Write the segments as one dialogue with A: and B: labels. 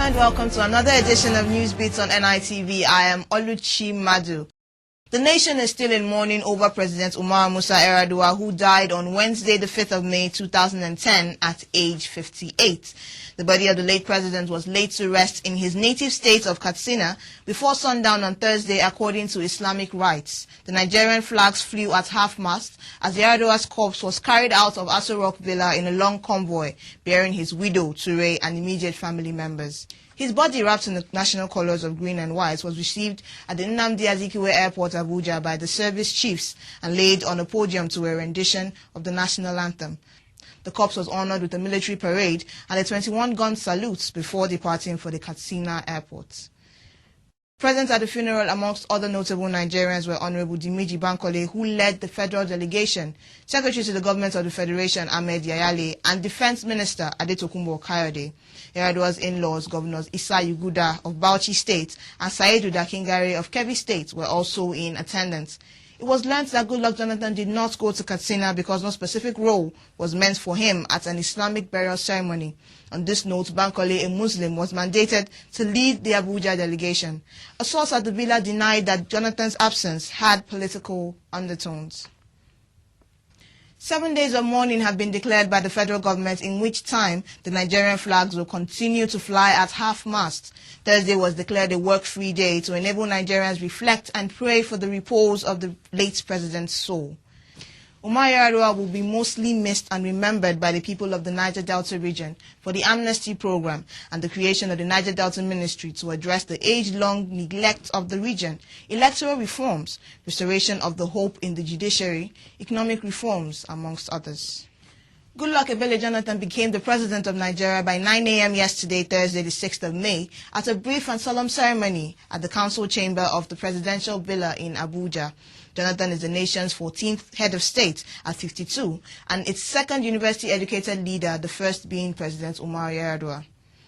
A: and welcome to another edition of News Beats on NITV. I am Oluchi Madu. The nation is still in mourning over President Umoru Musa YarAdua, who died on Wednesday, the 5th of May 2010 at age 58. The body of the late president was laid to rest in his native state of Katsina before sundown on Thursday, according to Islamic rites. The Nigerian flags flew at half-mast as YarAdua's corpse was carried out of Aso Rock Villa in a long convoy, bearing his widow, Ture, and immediate family members. His body, wrapped in the national colors of green and white, was received at the Nnamdi Azikiwe Airport, Abuja, by the service chiefs and laid on a podium to a rendition of the national anthem. The corpse was honored with a military parade and a 21-gun salute before departing for the Katsina airport. Present at the funeral, amongst other notable Nigerians, were Honorable Dimiji Bankole, who led the federal delegation, Secretary to the Government of the Federation, Ahmed Yayale, and Defense Minister, Adetokunbo Kayode. YarAdua's in-laws, Governors Issa Yuguda of Bauchi State and Saidu Dakingare of Kebbi State, were also in attendance. It was learnt that Goodluck Jonathan did not go to Katsina because no specific role was meant for him at an Islamic burial ceremony. On this note, Bankole, a Muslim, was mandated to lead the Abuja delegation. A source at the villa denied that Jonathan's absence had political undertones. 7 days of mourning have been declared by the federal government, in which time the Nigerian flags will continue to fly at half-mast. Thursday was declared a work-free day to enable Nigerians reflect and pray for the repose of the late president's soul. Umoru YarAdua will be mostly missed and remembered by the people of the Niger Delta region for the amnesty program and the creation of the Niger Delta Ministry to address the age-long neglect of the region, electoral reforms, restoration of the hope in the judiciary, economic reforms, amongst others. Goodluck Jonathan became the president of Nigeria by 9 a.m. yesterday, Thursday, the 6th of May, at a brief and solemn ceremony at the council chamber of the presidential villa in Abuja. Jonathan is the nation's 14th head of state at 52 and its second university-educated leader, the first being President Umoru YarAdua.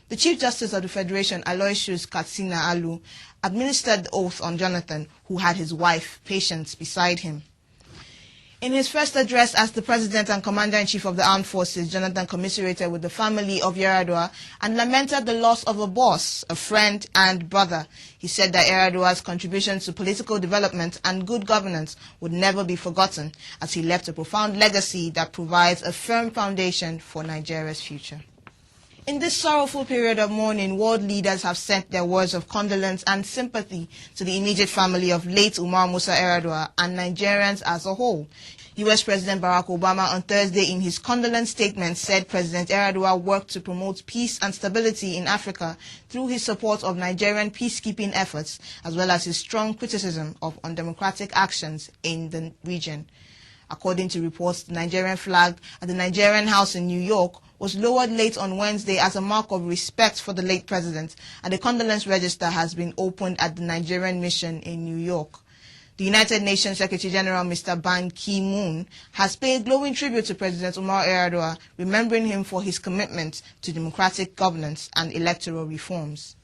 A: The Chief Justice of the Federation, Aloysius Katsina Alu, administered the oath on Jonathan, who had his wife, Patience, beside him. In his first address as the President and Commander-in-Chief of the Armed Forces, Jonathan commiserated with the family of YarAdua and lamented the loss of a boss, a friend, and brother. He said that YarAdua's contribution to political development and good governance would never be forgotten, as he left a profound legacy that provides a firm foundation for Nigeria's future. In this sorrowful period of mourning, world leaders have sent their words of condolence and sympathy to the immediate family of late Umoru Musa YarAdua and Nigerians as a whole. U.S. President Barack Obama on Thursday in his condolence statement said President YarAdua worked to promote peace and stability in Africa through his support of Nigerian peacekeeping efforts, as well as his strong criticism of undemocratic actions in the region. According to reports, the Nigerian flag at the Nigerian House in New York was lowered late on Wednesday as a mark of respect for the late president, and a condolence register has been opened at the Nigerian mission in New York. The United Nations Secretary General, Mr. Ban Ki-moon, has paid glowing tribute to President Umoru YarAdua, remembering him for his commitment to democratic governance and electoral reforms.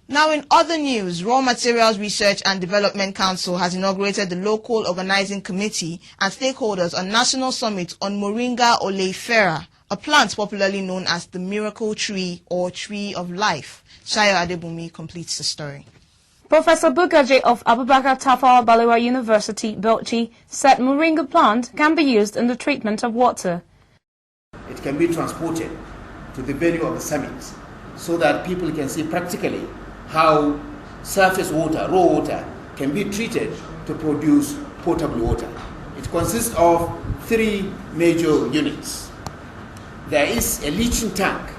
A: Now, in other news, Raw Materials Research and Development Council has inaugurated the local organizing committee and stakeholders on National Summit on Moringa oleifera, a plant popularly known as the miracle tree or tree of life. Shayo Adebumi completes the story.
B: Professor Bugaje of Abubakar Tafawa Balewa University, Bauchi, said moringa plant can be used in the treatment of water.
C: It can be transported to the venue of the summit so that people can see practically how surface water, raw water, can be treated to produce potable water. It consists of 3 major units. There is a leaching tank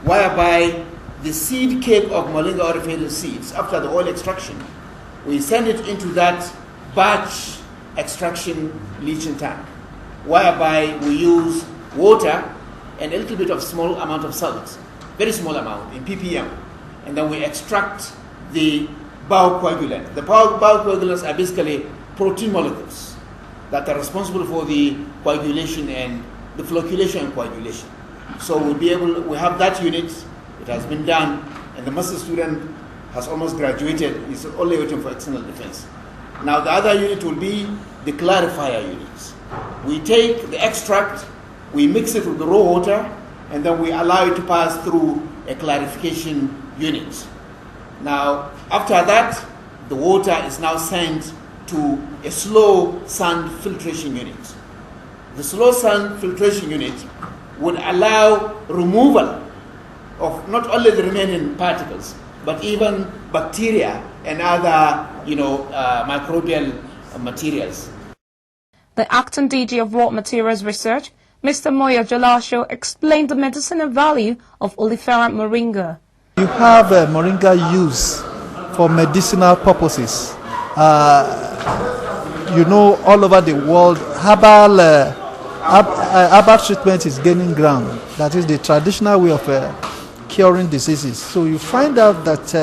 C: whereby the seed cake of Moringa oleifera seeds, after the oil extraction, we send it into that batch extraction leaching tank, whereby we use water and a little bit of small amount of salt, very small amount in ppm, and then we extract the biocoagulant. The biocoagulants are basically protein molecules that are responsible for the coagulation and the flocculation and coagulation. So we have that unit. It has been done, and the master student has almost graduated. He's only waiting for external defense. Now the other unit will be the clarifier units. We take the extract, we mix it with the raw water, and then we allow it to pass through a clarification unit. Now, after that, the water is now sent to a slow sand filtration unit. The slow sand filtration unit would allow removal of not only the remaining particles, but even bacteria and other, microbial materials.
B: The acting DG of Raw Materials Research, Mr. Moyo Jalasho, explained the medicinal value of oleifera moringa.
D: You have moringa use for medicinal purposes. All over the world, herbal treatment is gaining ground. That is the traditional way of curing diseases. So you find out that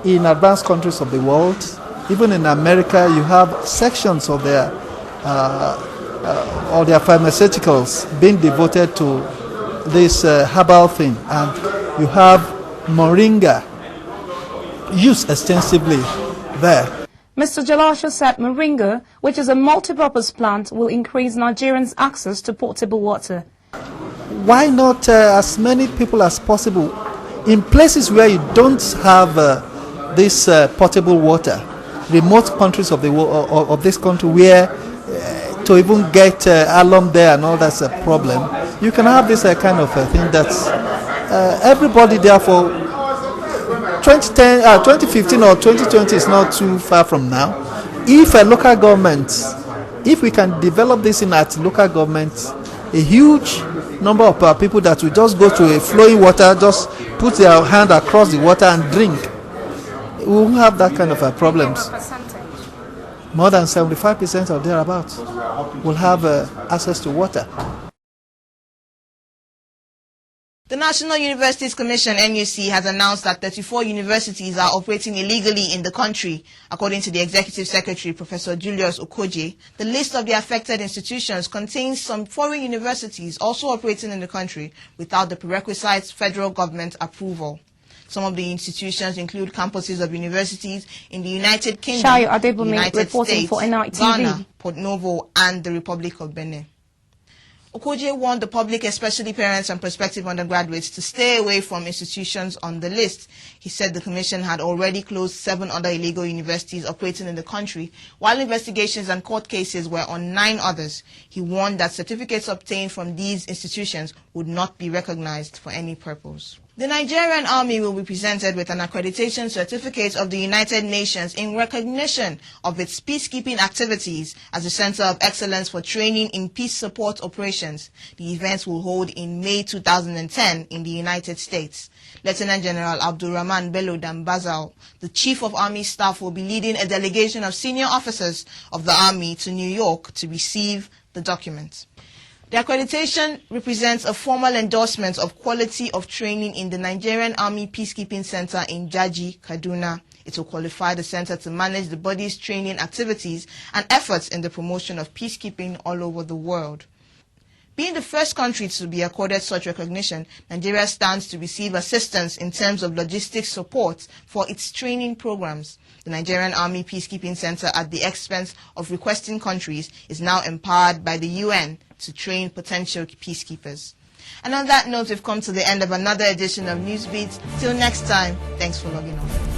D: in advanced countries of the world, even in America, you have sections of their pharmaceuticals being devoted to this herbal thing, and you have moringa used extensively there.
B: Mr. Jalasho said moringa, which is a multi-purpose plant, will increase Nigerians' access to potable water.
D: Why not as many people as possible in places where you don't have this potable water, remote countries of the world, of this country, where to even get alum there and all that's a problem. You can have this kind of thing that's everybody. Therefore, 2015 or 2020 is not too far from now. If a local government, if we can develop this in at local governments, a huge number of people that will just go to a flowing water, just put their hand across the water and drink, we won't have that kind of problems. More than 75% or thereabouts will have access to water.
A: The National Universities Commission, NUC, has announced that 34 universities are operating illegally in the country. According to the Executive Secretary, Professor Julius Okoje, the list of the affected institutions contains some foreign universities also operating in the country without the prerequisite federal government approval. Some of the institutions include campuses of universities in the United Kingdom, the United States, Ghana, Port Novo, and the Republic of Benin. Okoje warned the public, especially parents and prospective undergraduates, to stay away from institutions on the list. He said the commission had already closed 7 other illegal universities operating in the country, while investigations and court cases were on 9 others. He warned that certificates obtained from these institutions would not be recognized for any purpose. The Nigerian Army will be presented with an accreditation certificate of the United Nations in recognition of its peacekeeping activities as a center of excellence for training in peace support operations. The event will hold in May 2010 in the United States. Lieutenant General Abdulrahman Bello Dambazal, the Chief of Army Staff, will be leading a delegation of senior officers of the Army to New York to receive the document. The accreditation represents a formal endorsement of quality of training in the Nigerian Army Peacekeeping Center in Jaji, Kaduna. It will qualify the center to manage the body's training activities and efforts in the promotion of peacekeeping all over the world. Being the first country to be accorded such recognition, Nigeria stands to receive assistance in terms of logistics support for its training programs. The Nigerian Army Peacekeeping Center, at the expense of requesting countries, is now empowered by the UN to train potential peacekeepers. And on that note, we've come to the end of another edition of Newsbeat. Till next time, thanks for logging on.